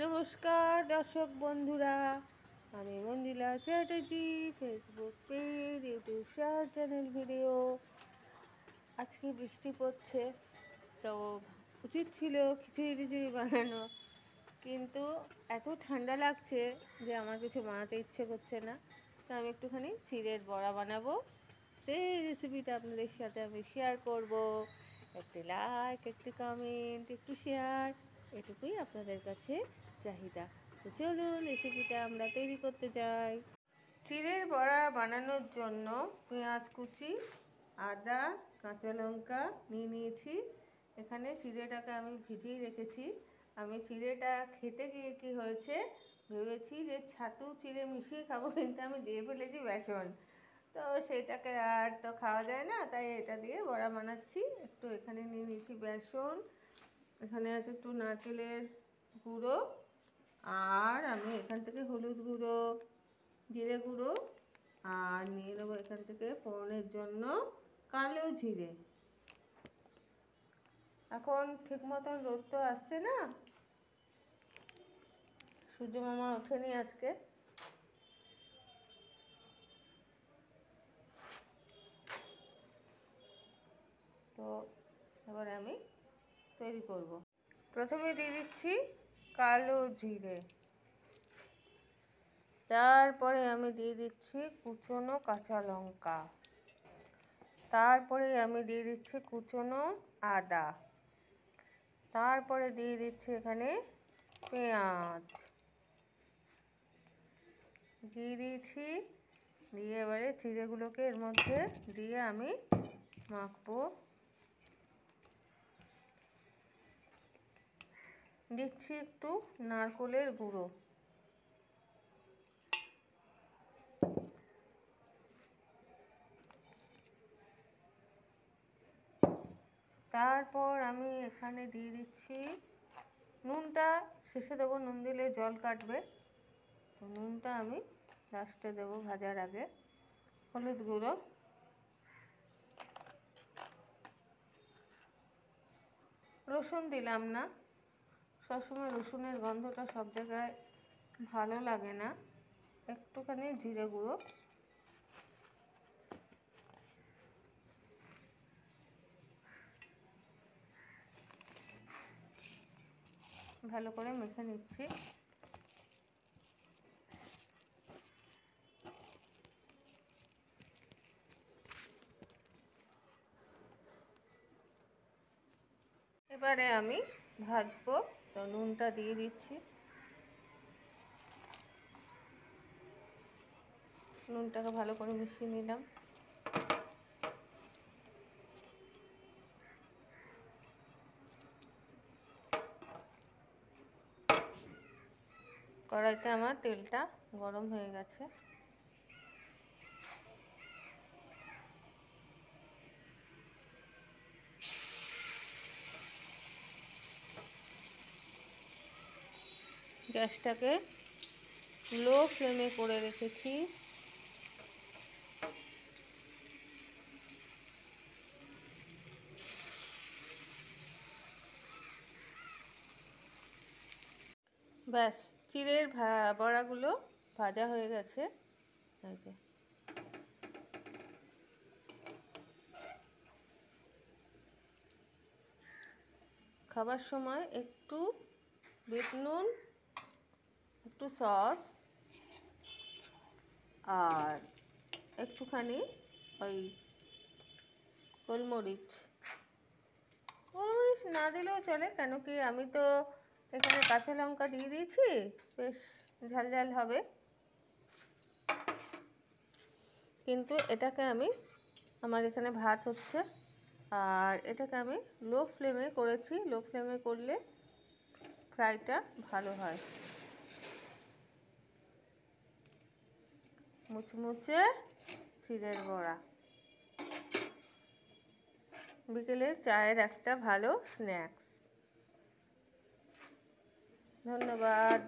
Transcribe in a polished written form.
নমস্কার দর্শক বন্ধুরা, আমি Mondila Chatterjee. Facebook page, YouTube short channel video. আজকে বৃষ্টি পড়ছে, তো উচিত ছিল খিচুড়ি বানানো, কিন্তু এত ঠান্ডা লাগছে যে আমার কিছু বানাতে ইচ্ছে করছে না। তো আমি একটুখানি চিড়ের বড়া বানাবো, সেই রেসিপিটা আপনাদের সাথে আমি শেয়ার করব। একটি লাইক, একটি কমেন্ট, একটু শেয়ার, এটুকুই আপনাদের কাছে চাহিদা। তো চলুন রেসিপিটা আমরা তৈরি করতে যাই। চিড়ের বড়া বানানোর জন্য পেঁয়াজ কুচি, আদা, কাঁচা লঙ্কা নিয়ে নিয়েছি। এখানে চিড়েটাকে আমি ভিজিয়ে রেখেছি। আমি চিড়েটা খেতে গিয়ে কি হয়েছে, ভেবেছি যে ছাতু চিড়ে মিশিয়ে খাবো, কিন্তু আমি দিয়ে ফেলেছি বেসন। তো সেটাকে আর তো খাওয়া যায় না, তাই এটা দিয়ে বড়া বানাচ্ছি। একটু এখানে নিয়ে নিয়েছি বেসন, এখানে আছে একটু নারকেলের গুঁড়ো, আর আমি এখান থেকে হলুদ গুঁড়ো, জিরে গুঁড়ো, আর নিয়ে নেবো এখান থেকে ফোড়নের জন্য কালো জিরে। এখন ঠিক মতন রোদ তো আসছে না, সূর্য মামা ওঠেনি আজকে। তো এবার আমি তৈরি করব। প্রথমে দিয়ে দিচ্ছি কালো জিরে, তারপরে আমি দিয়ে দিচ্ছি কুচনো কাঁচা লঙ্কা, তারপরে আমি দিয়ে দিচ্ছি কুচনো আদা, তারপরে দিয়ে দিচ্ছি এখানে পেঁয়াজ দিয়ে দিয়েছি। দিয়ে এবারে চিড়েগুলোকে এর মধ্যে দিয়ে আমি মাখবো। দিচ্ছি একটু নারকেলের গুঁড়ো, তারপর আমি এখানে দিয়ে দিচ্ছি নুনটা। শেষে দেবো, নুন দিলে জল কাটবে, তো নুনটা আমি লাস্টে দেবো ভাজার আগে। হলুদ গুঁড়ো, রসুন দিলাম না, সবসময় রসুনের গন্ধটা সব জায়গায় ভালো লাগে না। একটুখানি জিরে গুঁড়ো, ভালো করে মেখে নিচ্ছি। এবারে আমি ভাজবো, তো নুনটা দিয়ে দিচ্ছি। নুনটাকে ভালো করে মিশিয়ে নিলাম। কড়াইতে আমার তেলটা গরম হয়ে গেছে। গ্যাসটাকে লো ফ্লেমে করে রেখেছি। ব্যাস, চিড়ের বড়াগুলো ভাজা হয়ে গেছে। এই যে খাবার সময় একটু বিট নুন, একটু সস, আর একটুখানি ওই গোলমরিচ না দিলেও চলে, কেন কি আমি তো এখানে কাঁচা লঙ্কা দিয়ে দিয়েছি, বেশ ঝাল ঝাল হবে। কিন্তু এটাকে আমি, আমার এখানে ভাত হচ্ছে, আর এটাকে আমি লো ফ্লেমে করেছি। লো ফ্লেমে করলে ফ্রাইটা ভালো হয়। মুচমুচে চিড়ের বড়া, বিকেলে চায়ের একটা ভালো স্ন্যাক্স। ধন্যবাদ।